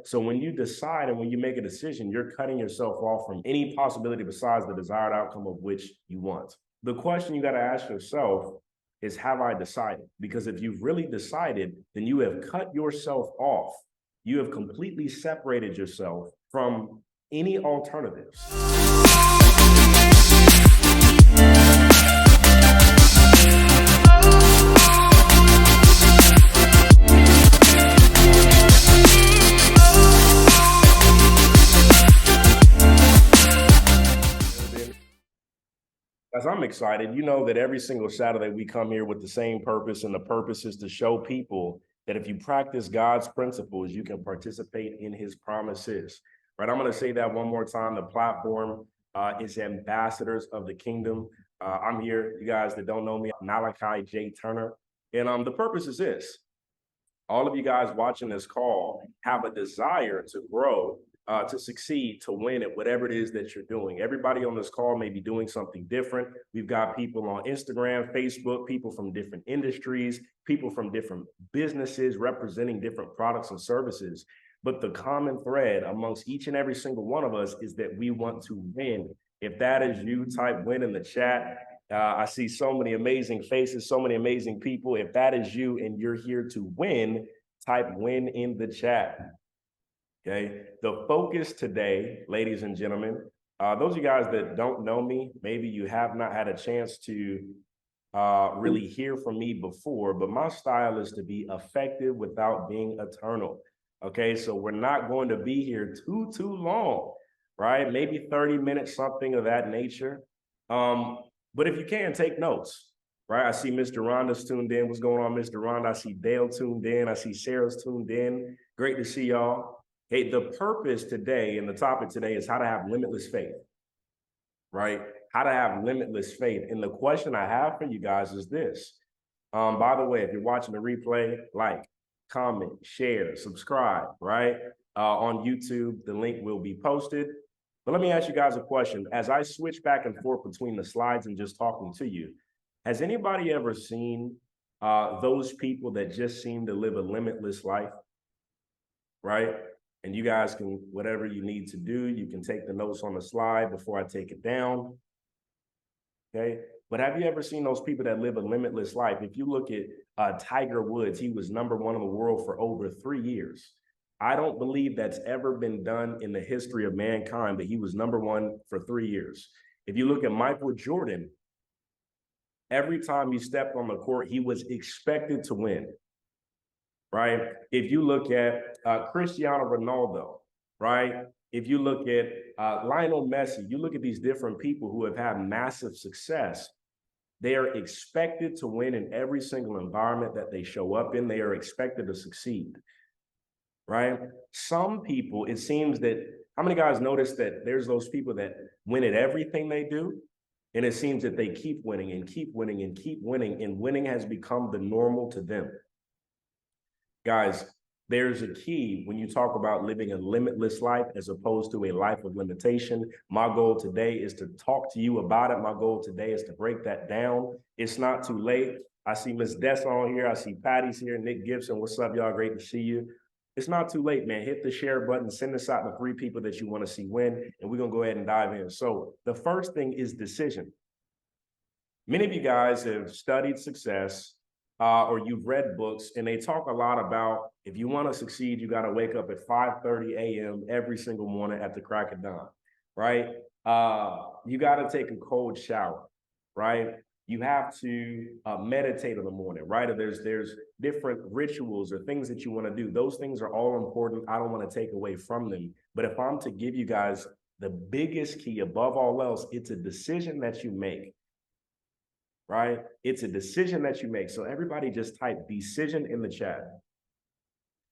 So when you decide and when you make a decision, you're cutting yourself off from any possibility besides the desired outcome of which you want. The question you got to ask yourself is, have I decided? Because if you've really decided, then you have cut yourself off. You have completely separated yourself from any alternatives. As I'm excited, you know that every single Saturday we come here with the same purpose, and the purpose is to show people that if you practice God's principles, you can participate in his promises. Right? I'm going to say that one more time. The platform is Ambassadors of the Kingdom. I'm here, you guys that don't know me, Malachi J. Turner. And the purpose is this. All of you guys watching this call have a desire to grow, to succeed, to win at whatever it is that you're doing. Everybody on this call may be doing something different. We've got people on Instagram, Facebook, people from different industries, people from different businesses representing different products and services. But the common thread amongst each and every single one of us is that we want to win. If that is you, type win in the chat. I see so many amazing faces, so many amazing people. If that is you and you're here to win, type win in the chat. Okay. The focus today, ladies and gentlemen, those of you guys that don't know me, maybe you have not had a chance to really hear from me before, but my style is to be effective without being eternal. Okay. So we're not going to be here too long, right? Maybe 30 minutes, something of that nature. But if you can, take notes, right? I see Mr. Rhonda's tuned in. What's going on, Mr. Rhonda? I see Dale tuned in. I see Sarah's tuned in. Great to see y'all. Hey, the purpose today and the topic today is how to have limitless faith, right? How to have limitless faith. And the question I have for you guys is this. By the way, if you're watching the replay, like, comment, share, subscribe, right? On YouTube, the link will be posted. But let me ask you guys a question. As I switch back and forth between the slides and just talking to you, has anybody ever seen those people that just seem to live a limitless life, right? And you guys can, whatever you need to do, you can take the notes on the slide before I take it down, okay? But have you ever seen those people that live a limitless life? If you look at Tiger Woods, he was #1 in the world for over 3 years. I don't believe that's ever been done in the history of mankind, but he was #1 for 3 years. If you look at Michael Jordan, every time he stepped on the court, he was expected to win, right? If you look at Cristiano Ronaldo, right? If you look at Lionel Messi, you look at these different people who have had massive success. They are expected to win in every single environment that they show up in. They are expected to succeed. Right? Some people, it seems that, how many guys notice that there's those people that win at everything they do? And it seems that they keep winning and keep winning and keep winning, and winning has become the normal to them. Guys, there's a key when you talk about living a limitless life as opposed to a life of limitation. My goal today is to talk to you about it. My goal today is to break that down. It's not too late. I see Miss Dessa on here. I see Patty's here. Nick Gibson, what's up, y'all? Great to see you. It's not too late, man. Hit the share button, send this out to 3 people that you want to see win, and we're going to go ahead and dive in. So the first thing is decision. Many of you guys have studied success or you've read books, and they talk a lot about if you want to succeed, you got to wake up at 5:30 a.m. every single morning at the crack of dawn, right? You got to take a cold shower, right? You have to meditate in the morning, right? Or there's different rituals or things that you want to do. Those things are all important. I don't want to take away from them. But if I'm to give you guys the biggest key above all else, it's a decision that you make, right? It's a decision that you make. So everybody just type decision in the chat.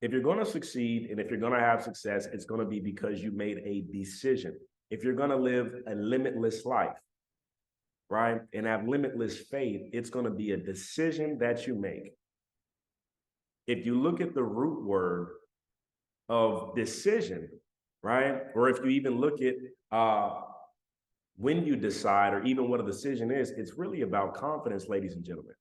If you're going to succeed and if you're going to have success, it's going to be because you made a decision. If you're going to live a limitless life, right, and have limitless faith, it's going to be a decision that you make. If you look at the root word of decision, right, or if you even look at when you decide or even what a decision is, it's really about confidence, ladies and gentlemen.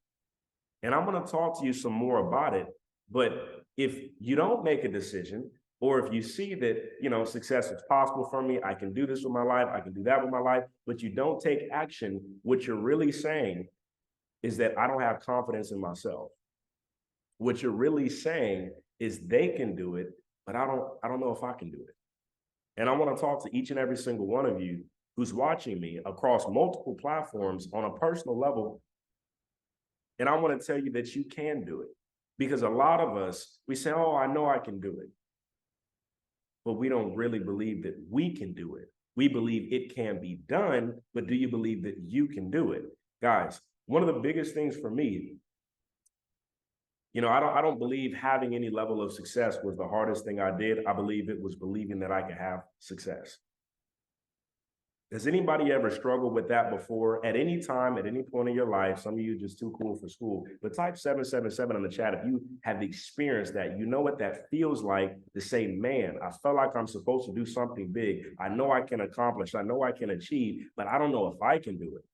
And I'm going to talk to you some more about it. But if you don't make a decision, Or if you see that, success is possible for me, I can do this with my life, I can do that with my life, but you don't take action, what you're really saying is that I don't have confidence in myself. What you're really saying is they can do it, but I don't know if I can do it. And I want to talk to each and every single one of you who's watching me across multiple platforms on a personal level. And I want to tell you that you can do it, because a lot of us, we say, oh, I know I can do it. But we don't really believe that we can do it. We believe it can be done, but do you believe that you can do it? Guys, one of the biggest things for me, I don't believe having any level of success was the hardest thing I did. I believe it was believing that I could have success. Has anybody ever struggled with that before? At any time, at any point in your life, some of you just too cool for school, but type 777 in the chat if you have experienced that. You know what that feels like to say, man, I felt like I'm supposed to do something big. I know I can accomplish. I know I can achieve, but I don't know if I can do it,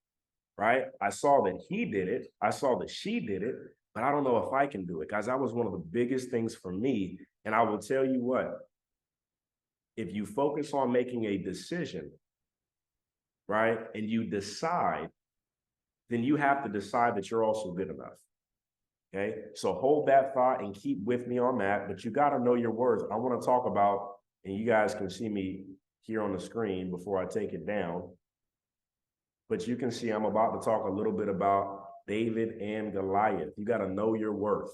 right? I saw that he did it. I saw that she did it, but I don't know if I can do it. Guys, that was one of the biggest things for me. And I will tell you what, if you focus on making a decision, right, and you decide, then you have to decide that you're also good enough. Okay, so hold that thought and keep with me on that, but you got to know your worth. I want to talk about, and you guys can see me here on the screen before I take it down, but you can see I'm about to talk a little bit about David and Goliath. You got to know your worth.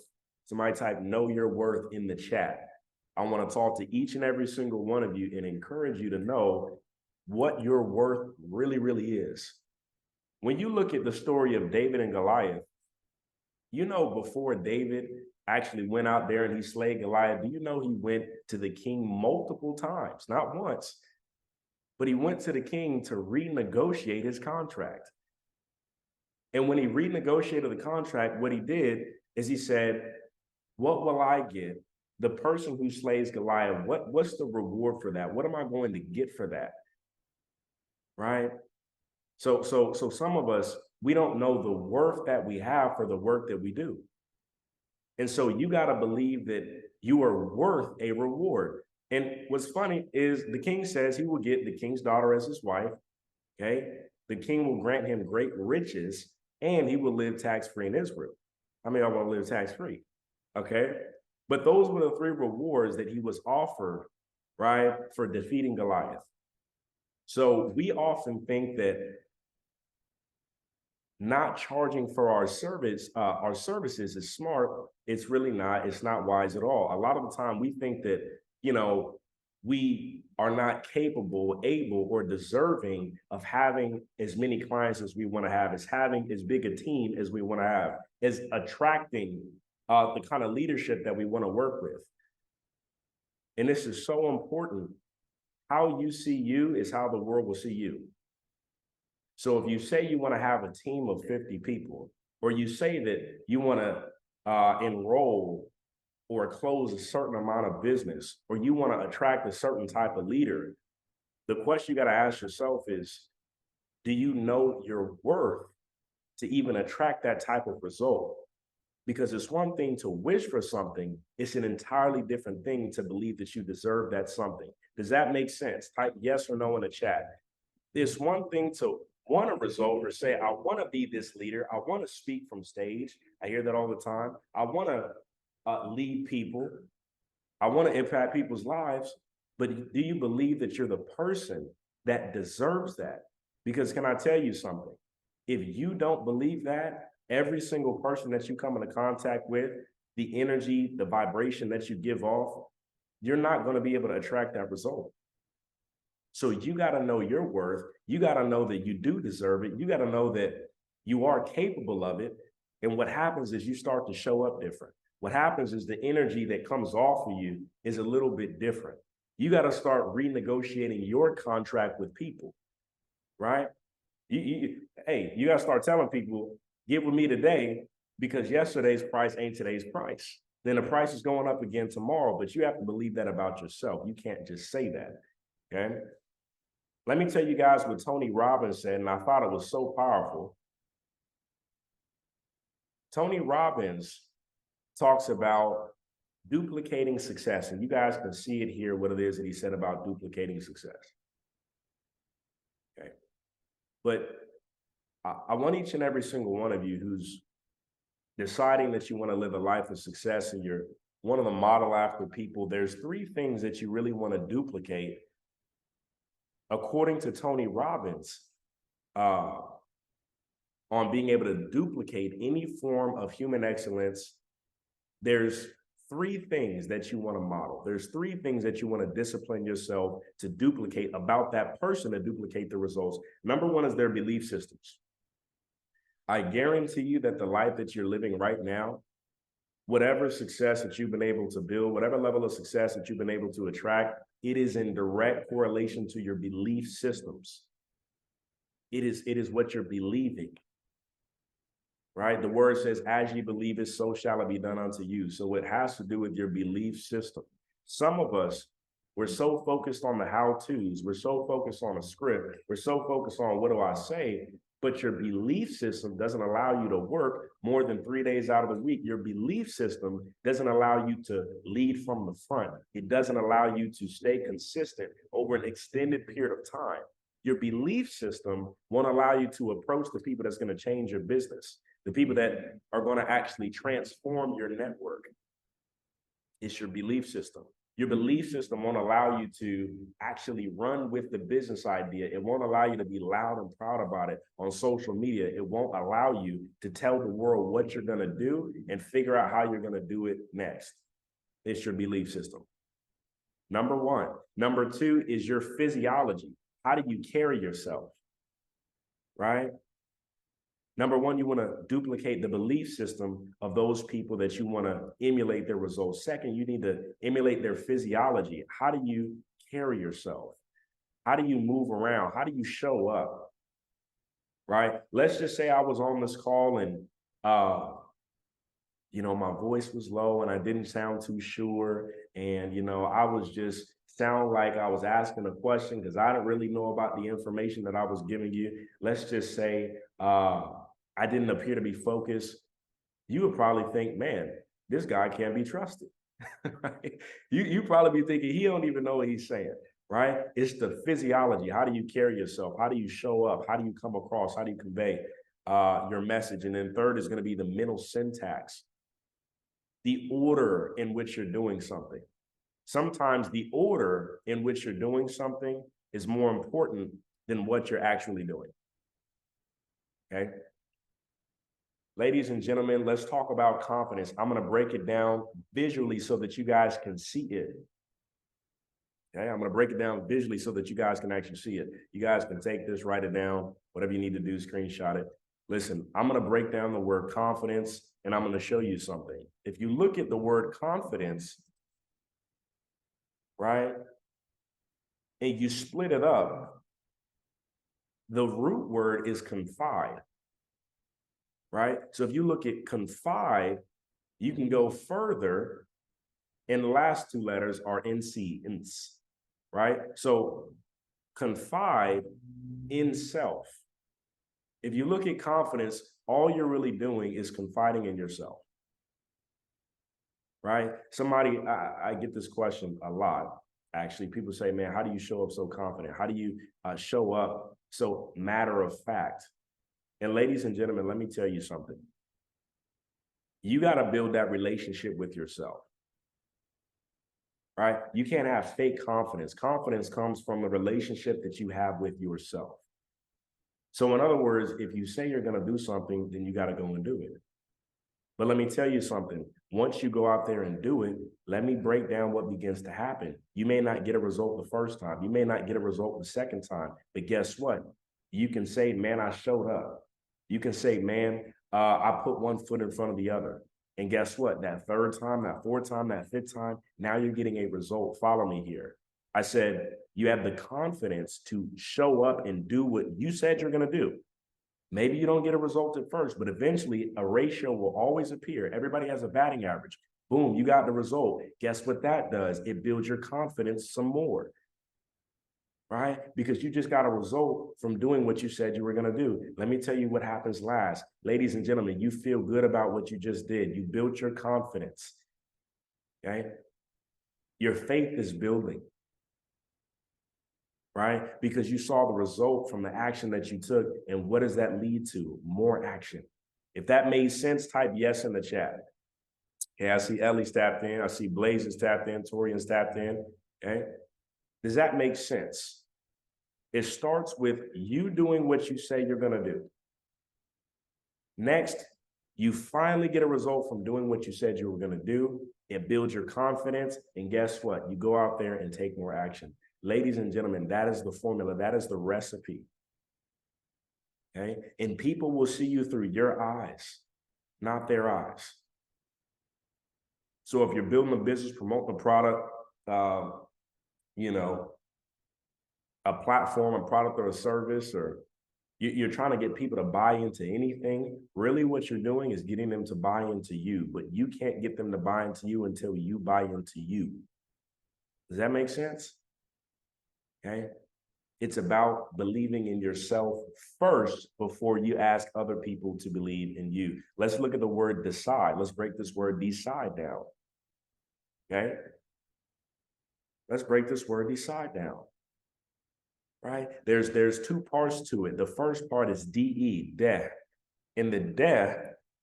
Somebody type know your worth in the chat. I want to talk to each and every single one of you and encourage you to know what your worth really, really is. When you look at the story of David and Goliath, before David actually went out there and he slayed Goliath, do you know he went to the king multiple times, not once, but he went to the king to renegotiate his contract. And when he renegotiated the contract, what he did is he said, what will I get? The person who slays Goliath, what's the reward for that? What am I going to get for that? Right? So some of us, we don't know the worth that we have for the work that we do. And so you got to believe that you are worth a reward. And what's funny is the king says he will get the king's daughter as his wife. Okay. The king will grant him great riches and he will live tax-free in Israel. I mean, I want to live tax-free. Okay. But those were the three rewards that he was offered, right, for defeating Goliath. So we often think that not charging for our services is smart. It's really not. It's not wise at all. A lot of the time we think that, we are not capable, able, or deserving of having as many clients as we want to have, as having as big a team as we want to have, as attracting the kind of leadership that we want to work with. And this is so important. How you see you is how the world will see you. So if you say you want to have a team of 50 people, or you say that you want to enroll or close a certain amount of business, or you want to attract a certain type of leader, the question you got to ask yourself is, do you know your worth to even attract that type of result? Because it's one thing to wish for something, it's an entirely different thing to believe that you deserve that something. Does that make sense? Type yes or no in the chat. It's one thing to want a result or say, I want to be this leader. I want to speak from stage. I hear that all the time. I want to lead people. I want to impact people's lives. But do you believe that you're the person that deserves that? Because can I tell you something? If you don't believe that, every single person that you come into contact with, the energy, the vibration that you give off, you're not going to be able to attract that result. So you got to know your worth. You got to know that you do deserve it. You got to know that you are capable of it. And what happens is you start to show up different. What happens is the energy that comes off of you is a little bit different. You got to start renegotiating your contract with people, right? Hey, you got to start telling people, get with me today because yesterday's price ain't today's price. Then the price is going up again tomorrow, but you have to believe that about yourself. You can't just say that, okay? Let me tell you guys what Tony Robbins said, and I thought it was so powerful. Tony Robbins talks about Duplicating success. And you guys can see it here, what it is that he said about duplicating success. Okay. But I want each and every single one of you who's deciding that you want to live a life of success and you're one of the model after people, there's three things that you really want to duplicate. According to Tony Robbins, on being able to duplicate any form of human excellence, there's three things that you want to model. There's three things that you want to discipline yourself to duplicate about that person to duplicate the results. Number one is their belief systems. I guarantee you that the life that you're living right now, whatever success that you've been able to build, whatever level of success that you've been able to attract, it is in direct correlation to your belief systems. It is what you're believing, right? The word says, as ye believe it, so shall it be done unto you. So it has to do with your belief system. Some of us, we're so focused on the how-tos, we're so focused on a script, we're so focused on what do I say, but your belief system doesn't allow you to work more than 3 days out of the week. Your belief system doesn't allow you to lead from the front. It doesn't allow you to stay consistent over an extended period of time. Your belief system won't allow you to approach the people that's going to change your business, the people that are going to actually transform your network. It's your belief system. Your belief system won't allow you to actually run with the business idea. It won't allow you to be loud and proud about it on social media. It won't allow you to tell the world what you're going to do and figure out how you're going to do it next. It's your belief system. Number one. Number two is your physiology. How do you carry yourself? Right? Number one, you want to duplicate the belief system of those people that you want to emulate their results. Second, you need to emulate their physiology. How do you carry yourself? How do you move around? How do you show up? Right? Let's just say I was on this call and, my voice was low and I didn't sound too sure. And, I was just sound like I was asking a question because I didn't really know about the information that I was giving you. Let's just say, I didn't appear to be focused. You would probably think, man, this guy can't be trusted. Right? You probably be thinking he don't even know what he's saying, right? It's the physiology. How do you carry yourself? How do you show up? How do you come across? How do you convey your message? And then third is going to be the mental syntax, the order in which you're doing something. Sometimes the order in which you're doing something is more important than what you're actually doing. Okay? Ladies and gentlemen, let's talk about confidence. I'm going to break it down visually so that you guys can see it. Okay, I'm going to break it down visually so that you guys can actually see it. You guys can take this, write it down, whatever you need to do, screenshot it. Listen, I'm going to break down the word confidence and I'm going to show you something. If you look at the word confidence, right, and you split it up, the root word is confide. Right? So if you look at confide, you can go further, and the last two letters are NC, ins, right? So confide in self. If you look at confidence, all you're really doing is confiding in yourself, right? I get this question a lot, actually. People say, man, how do you show up so confident? How do you show up so matter of fact? And ladies and gentlemen, let me tell you something. You got to build that relationship with yourself, right? You can't have fake confidence. Confidence comes from the relationship that you have with yourself. So in other words, if you say you're going to do something, then you got to go and do it. But let me tell you something. Once you go out there and do it, let me break down what begins to happen. You may not get a result the first time. You may not get a result the second time. But guess what? You can say, man, I showed up. You can say, man, I put one foot in front of the other. And guess what? That third time, that fourth time, that fifth time, now you're getting a result. Follow me here. I said, you have the confidence to show up and do what you said you're going to do. Maybe you don't get a result at first, but eventually a ratio will always appear. Everybody has a batting average. Boom, you got the result. Guess what that does? It builds your confidence some more. Right? Because you just got a result from doing what you said you were going to do. Let me tell you what happens last. Ladies and gentlemen, you feel good about what you just did. You built your confidence. okay? Your faith is building, right? Because you saw the result from the action that you took. And what does that lead to? More action. If that made sense, type yes in the chat. Okay, I see Ellie's tapped in. I see Blaze is tapped in. Torian's tapped in. Okay. Does that make sense? It starts with you doing what you say you're going to do. Next, you finally get a result from doing what you said you were going to do. It builds your confidence. And guess what? You go out there and take more action. Ladies and gentlemen, that is the formula. That is the recipe. Okay. And people will see you through your eyes, not their eyes. So if you're building a business, promoting a product, you know, a platform, a product or a service, or you're trying to get people to buy into anything, really what you're doing is getting them to buy into you, but you can't get them to buy into you until you buy into you. Does that make sense? Okay. It's about believing in yourself first before you ask other people to believe in you. Let's look at the word decide. Let's break this word decide down. Okay. Let's break this word decide down. Right? There's two parts to it. The first part is de, de. And the de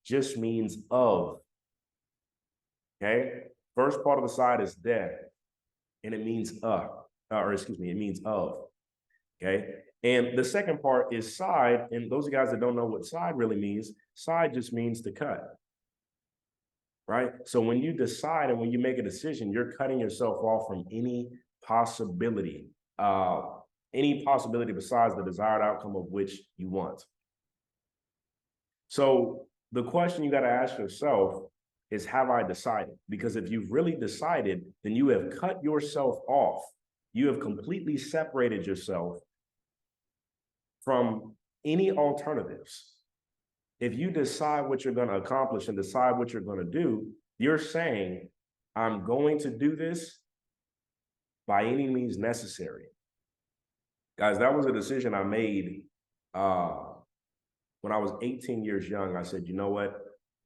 just means of. Okay. First part of the side is de, and it means it means of. Okay. And the second part is side. And those guys that don't know what side really means, side just means to cut. Right. So when you decide and when you make a decision, you're cutting yourself off from any possibility besides the desired outcome of which you want. So the question you got to ask yourself is, have I decided? Because if you've really decided, then you have cut yourself off. You have completely separated yourself from any alternatives. If you decide what you're going to accomplish and decide what you're going to do, you're saying, I'm going to do this by any means necessary. Guys, that was a decision I made when I was 18 years young. I said, you know what?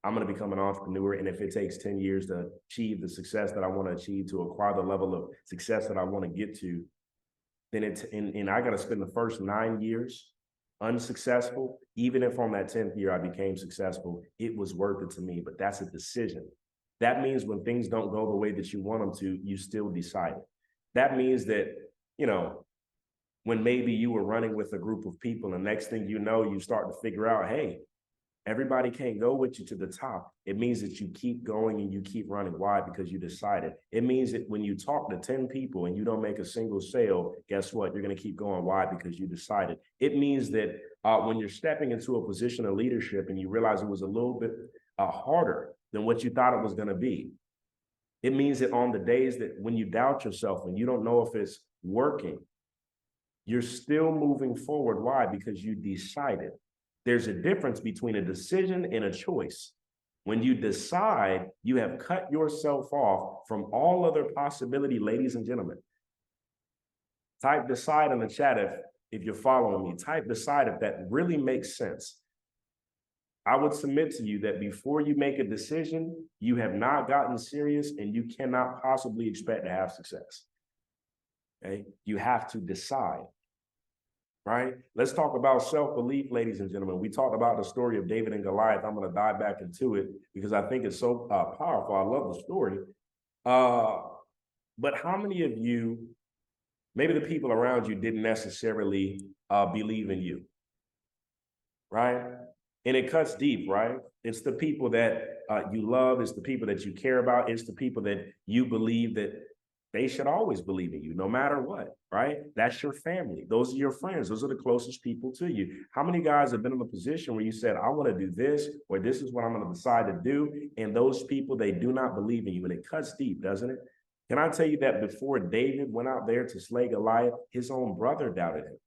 I'm going to become an entrepreneur. And if it takes 10 years to achieve the success that I want to achieve, to acquire the level of success that I want to get to, then and I got to spend the first 9 years unsuccessful. Even if on that 10th year I became successful, it was worth it to me. But that's a decision. That means when things don't go the way that you want them to, you still decide. That means that, you know, when maybe you were running with a group of people, and next thing you know, you start to figure out, hey, everybody can't go with you to the top. It means that you keep going and you keep running. Why? Because you decided. It means that when you talk to 10 people and you don't make a single sale, guess what? You're going to keep going. Why? Because you decided. It means that when you're stepping into a position of leadership and you realize it was a little bit harder than what you thought it was going to be, it means that on the days that when you doubt yourself and you don't know if it's working, you're still moving forward. Why? Because you decided. There's a difference between a decision and a choice. When you decide, you have cut yourself off from all other possibility, ladies and gentlemen. Type decide in the chat if you're following me. Type decide if that really makes sense. I would submit to you that before you make a decision, you have not gotten serious and you cannot possibly expect to have success. Okay? You have to decide. Right? Let's talk about self-belief, ladies and gentlemen. We talked about the story of David and Goliath. I'm going to dive back into it because I think it's so powerful. I love the story. But how many of you, maybe the people around you didn't necessarily believe in you, right? And it cuts deep, right? It's the people that you love. It's the people that you care about. It's the people that you believe that they should always believe in you, no matter what, right? That's your family. Those are your friends. Those are the closest people to you. How many guys have been in a position where you said, I want to do this, or this is what I'm going to decide to do, and those people, they do not believe in you, and it cuts deep, doesn't it? Can I tell you that before David went out there to slay Goliath, his own brother doubted him,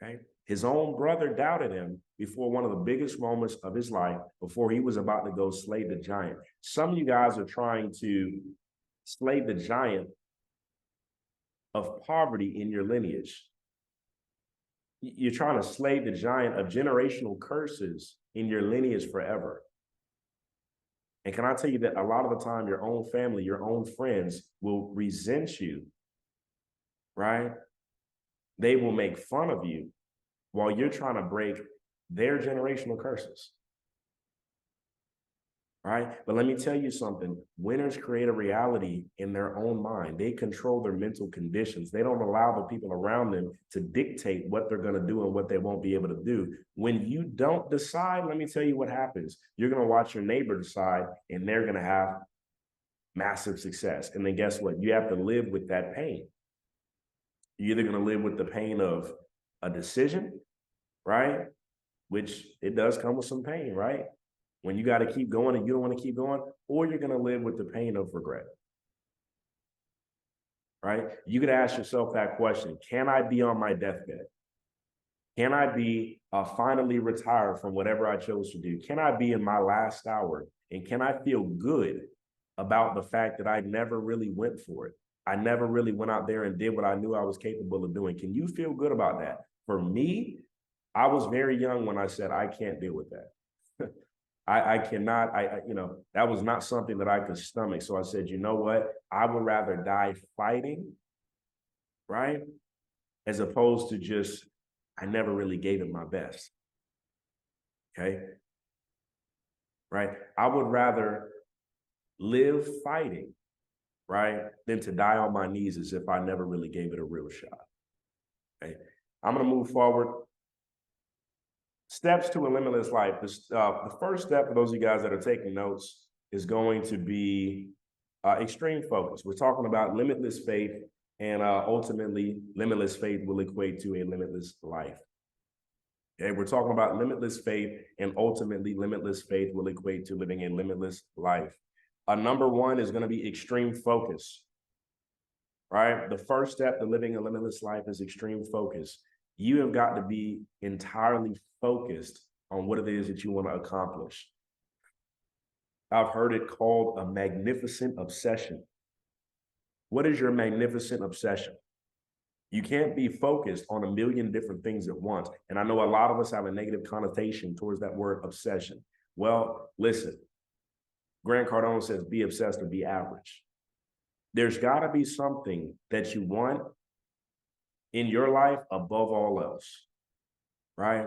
okay? His own brother doubted him before one of the biggest moments of his life, before he was about to go slay the giant. Some of you guys are trying to slay the giant of poverty in your lineage. You're trying to slay the giant of generational curses in your lineage forever. And can I tell you that a lot of the time, your own family, your own friends will resent you, right? They will make fun of you while you're trying to break their generational curses, right? But let me tell you something. Winners create a reality in their own mind. They control their mental conditions. They don't allow the people around them to dictate what they're going to do and what they won't be able to do. When you don't decide, let me tell you what happens. You're going to watch your neighbor decide, and they're going to have massive success. And then guess what? You have to live with that pain. You're either going to live with the pain of a decision, right? Which it does come with some pain, right? When you got to keep going and you don't want to keep going, or you're going to live with the pain of regret, right? You could ask yourself that question. Can I be on my deathbed? Can I be finally retired from whatever I chose to do? Can I be in my last hour? And can I feel good about the fact that I never really went for it? I never really went out there and did what I knew I was capable of doing. Can you feel good about that? For me, I was very young when I said, I can't deal with that. I cannot, that was not something that I could stomach. So I said, you know what? I would rather die fighting, right? As opposed to just, I never really gave it my best. Okay. Right. I would rather live fighting, right, than to die on my knees as if I never really gave it a real shot. Okay. I'm going to move forward. Steps to a limitless life. The first step for those of you guys that are taking notes is going to be extreme focus. We're talking about limitless faith, and ultimately, limitless faith will equate to a limitless life. Okay, we're talking about limitless faith, and ultimately, limitless faith will equate to living a limitless life. Number one is going to be extreme focus. Right? The first step to living a limitless life is extreme focus. You have got to be entirely focused on what it is that you want to accomplish. I've heard it called a magnificent obsession. What is your magnificent obsession? You can't be focused on a million different things at once. And I know a lot of us have a negative connotation towards that word obsession. Well, listen, Grant Cardone says, be obsessed or be average. There's got to be something that you want in your life above all else, right?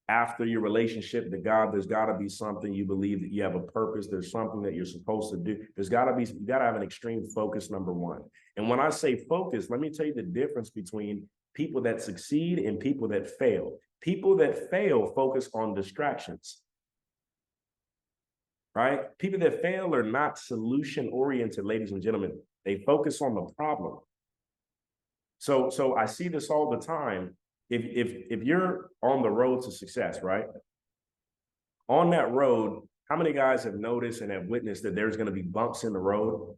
After your relationship to God, there's got to be something you believe that you have a purpose. There's something that you're supposed to do. You got to have an extreme focus, number one. And when I say focus, let me tell you the difference between people that succeed and people that fail. People that fail focus on distractions, right? People that fail are not solution oriented, ladies and gentlemen. They focus on the problem. So I see this all the time. If you're on the road to success, right? On that road, how many guys have noticed and have witnessed that there's going to be bumps in the road,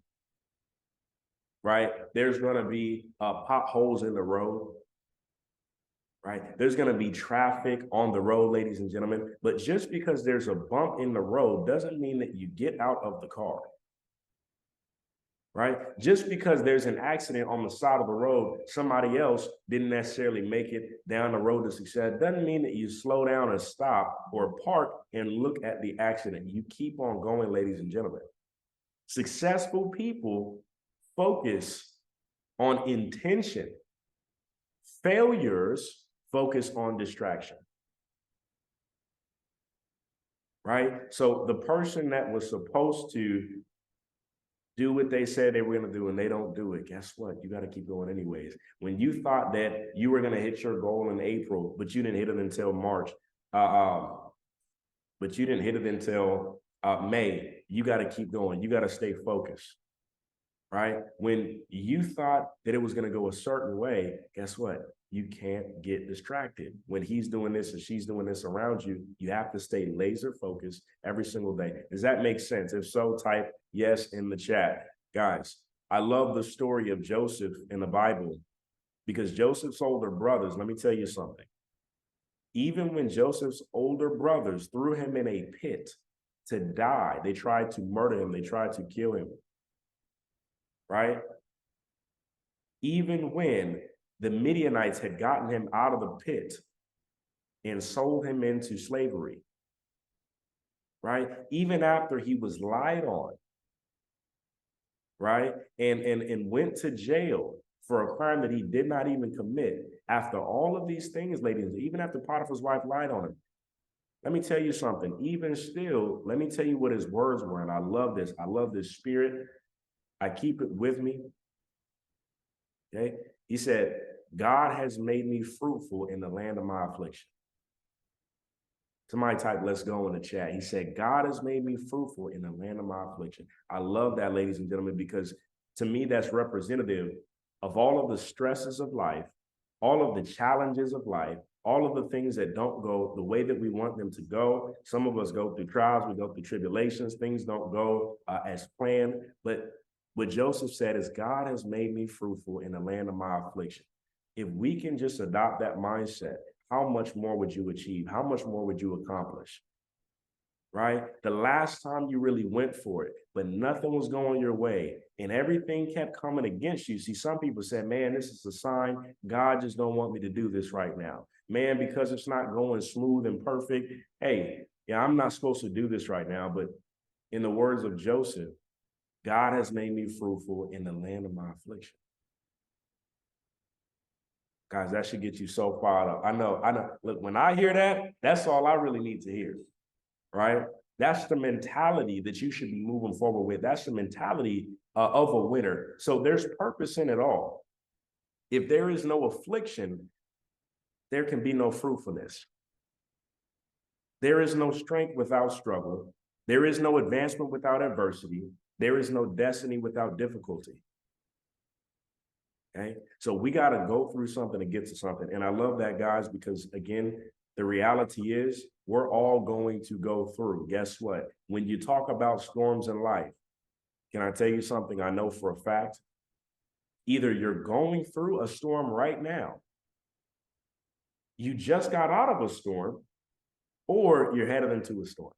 right? There's going to be potholes in the road, right? There's going to be traffic on the road, ladies and gentlemen. But just because there's a bump in the road doesn't mean that you get out of the car. Right? Just because there's an accident on the side of the road, somebody else didn't necessarily make it down the road to success, doesn't mean that you slow down and stop or park and look at the accident. You keep on going, ladies and gentlemen. Successful people focus on intention. Failures focus on distraction. Right? So the person that was supposed to do what they said they were going to do and they don't do it, guess what? You got to keep going anyways. When you thought that you were going to hit your goal in April, but you didn't hit it until March, but you didn't hit it until May, you got to keep going. You got to stay focused, right? When you thought that it was going to go a certain way, guess what? You can't get distracted. When he's doing this and she's doing this around you, you have to stay laser focused every single day. Does that make sense? If so, type yes in the chat. Guys, I love the story of Joseph in the Bible because Joseph's older brothers, let me tell you something. Even when Joseph's older brothers threw him in a pit to die, they tried to murder him, they tried to kill him, right? Even when the Midianites had gotten him out of the pit and sold him into slavery, right? Even after he was lied on, right? And went to jail for a crime that he did not even commit. After all of these things, ladies, even after Potiphar's wife lied on him, let me tell you something. Even still, let me tell you what his words were. And I love this. I love this spirit. I keep it with me. Okay. He said, God has made me fruitful in the land of my affliction. Somebody type, let's go in the chat. He said, God has made me fruitful in the land of my affliction. I love that, ladies and gentlemen, because to me, that's representative of all of the stresses of life, all of the challenges of life, all of the things that don't go the way that we want them to go. Some of us go through trials, we go through tribulations, things don't go as planned. But what Joseph said is, God has made me fruitful in the land of my affliction. If we can just adopt that mindset, how much more would you achieve? How much more would you accomplish? Right? The last time you really went for it, but nothing was going your way and everything kept coming against you. See, some people said, man, this is a sign God just don't want me to do this right now. Man, because it's not going smooth and perfect. Hey, yeah, I'm not supposed to do this right now. But in the words of Joseph, God has made me fruitful in the land of my affliction. Guys, that should get you so fired up. I know. Look, when I hear that, that's all I really need to hear, right? That's the mentality that you should be moving forward with. That's the mentality of a winner. So there's purpose in it all. If there is no affliction, there can be no fruitfulness. There is no strength without struggle. There is no advancement without adversity. There is no destiny without difficulty. Okay, so we got to go through something to get to something. And I love that, guys, because again, the reality is we're all going to go through. Guess what? When you talk about storms in life, can I tell you something I know for a fact? Either you're going through a storm right now, you just got out of a storm, or you're headed into a storm.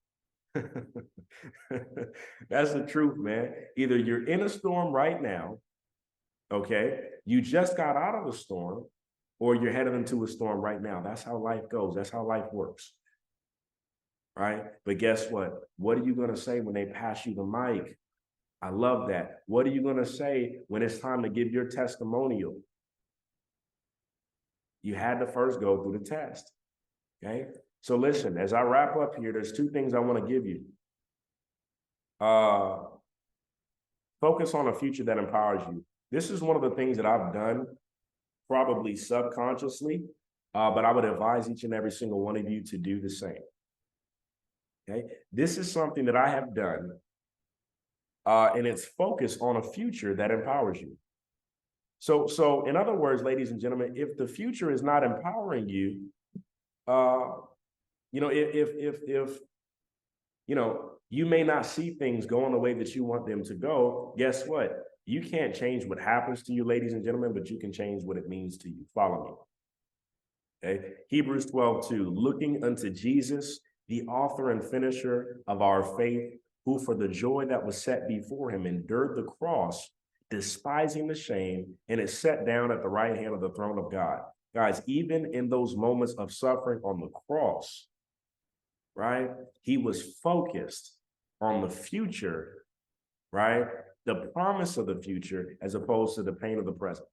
That's the truth, man. Either you're in a storm right now, okay, you just got out of a storm, or you're headed into a storm right now. That's how life goes. That's how life works. Right? But guess what? What are you going to say when they pass you the mic? I love that. What are you going to say when it's time to give your testimonial? You had to first go through the test. Okay? So listen, as I wrap up here, there's two things I want to give you. Focus on a future that empowers you. This is one of the things that I've done probably subconsciously, but I would advise each and every single one of you to do the same. Okay, this is something that I have done, and it's focused on a future that empowers you. So in other words, ladies and gentlemen, if the future is not empowering you, if you may not see things going the way that you want them to go, guess what? You can't change what happens to you, ladies and gentlemen, but you can change what it means to you. Follow me. Okay. Hebrews 12:2, looking unto Jesus, the author and finisher of our faith, who for the joy that was set before him endured the cross, despising the shame, and is set down at the right hand of the throne of God. Guys, even in those moments of suffering on the cross, right, he was focused on the future, right? The promise of the future as opposed to the pain of the present.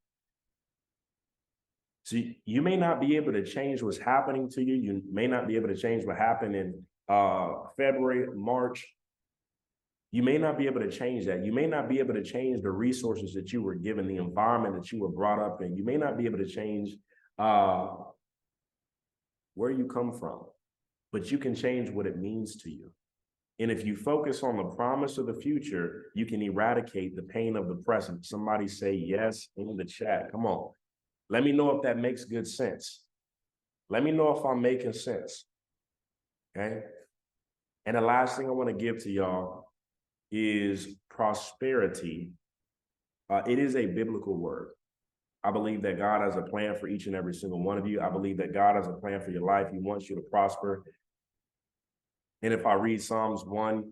So you may not be able to change what's happening to you. You may not be able to change what happened in February, March. You may not be able to change that. You may not be able to change the resources that you were given, the environment that you were brought up in. You may not be able to change where you come from, but you can change what it means to you. And if you focus on the promise of the future, you can eradicate the pain of the present. Somebody say yes in the chat. Come on. Let me know if that makes good sense. Let me know if I'm making sense. Okay. And the last thing I want to give to y'all is prosperity. It is a biblical word. I believe that God has a plan for each and every single one of you. I believe that God has a plan for your life. He wants you to prosper. And if I read Psalms 1,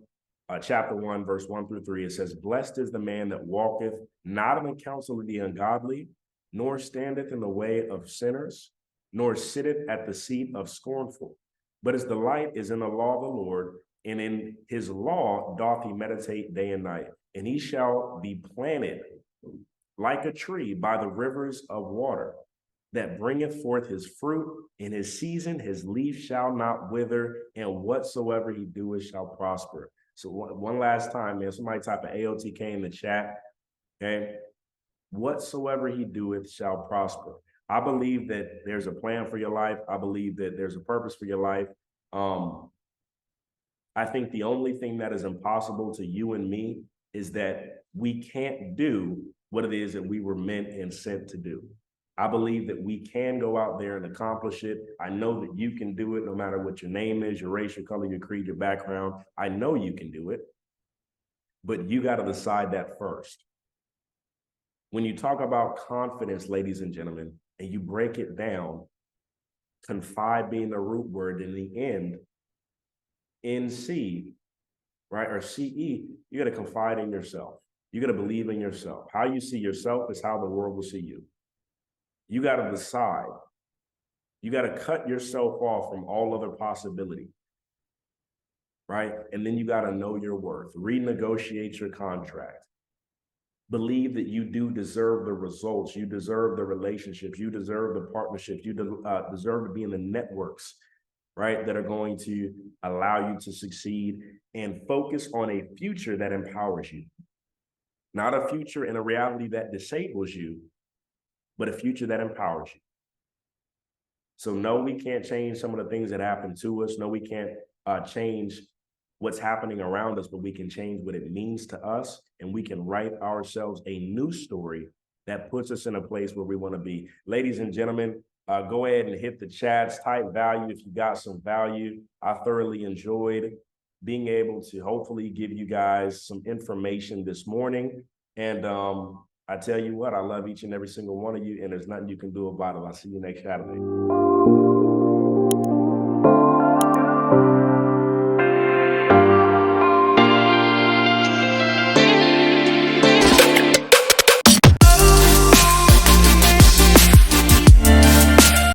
chapter 1, verse 1-3, it says, blessed is the man that walketh not in the counsel of the ungodly, nor standeth in the way of sinners, nor sitteth at the seat of scornful. But his delight is in the law of the Lord, and in his law doth he meditate day and night. And he shall be planted like a tree by the rivers of water, that bringeth forth his fruit in his season, his leaf shall not wither, and whatsoever he doeth shall prosper. So one last time, man, somebody type of AOTK in the chat, okay? Whatsoever he doeth shall prosper. I believe that there's a plan for your life. I believe that there's a purpose for your life. I think the only thing that is impossible to you and me is that we can't do what it is that we were meant and sent to do. I believe that we can go out there and accomplish it. I know that you can do it no matter what your name is, your race, your color, your creed, your background. I know you can do it, but you got to decide that first. When you talk about confidence, ladies and gentlemen, and you break it down, confide being the root word in the end, NC, right, or CE, you got to confide in yourself. You got to believe in yourself. How you see yourself is how the world will see you. You got to decide. You got to cut yourself off from all other possibility, right? And then you got to know your worth. Renegotiate your contract. Believe that you do deserve the results. You deserve the relationships. You deserve the partnerships. You deserve to be in the networks, right, that are going to allow you to succeed, and focus on a future that empowers you. Not a future and a reality that disables you, but a future that empowers you. So no, we can't change some of the things that happen to us. No, we can't change what's happening around us, but we can change what it means to us, and we can write ourselves a new story that puts us in a place where we want to be. Ladies and gentlemen, go ahead and hit the chats, type value if you got some value. I thoroughly enjoyed being able to hopefully give you guys some information this morning. And I tell you what, I love each and every single one of you, and there's nothing you can do about it. I'll see you next Saturday.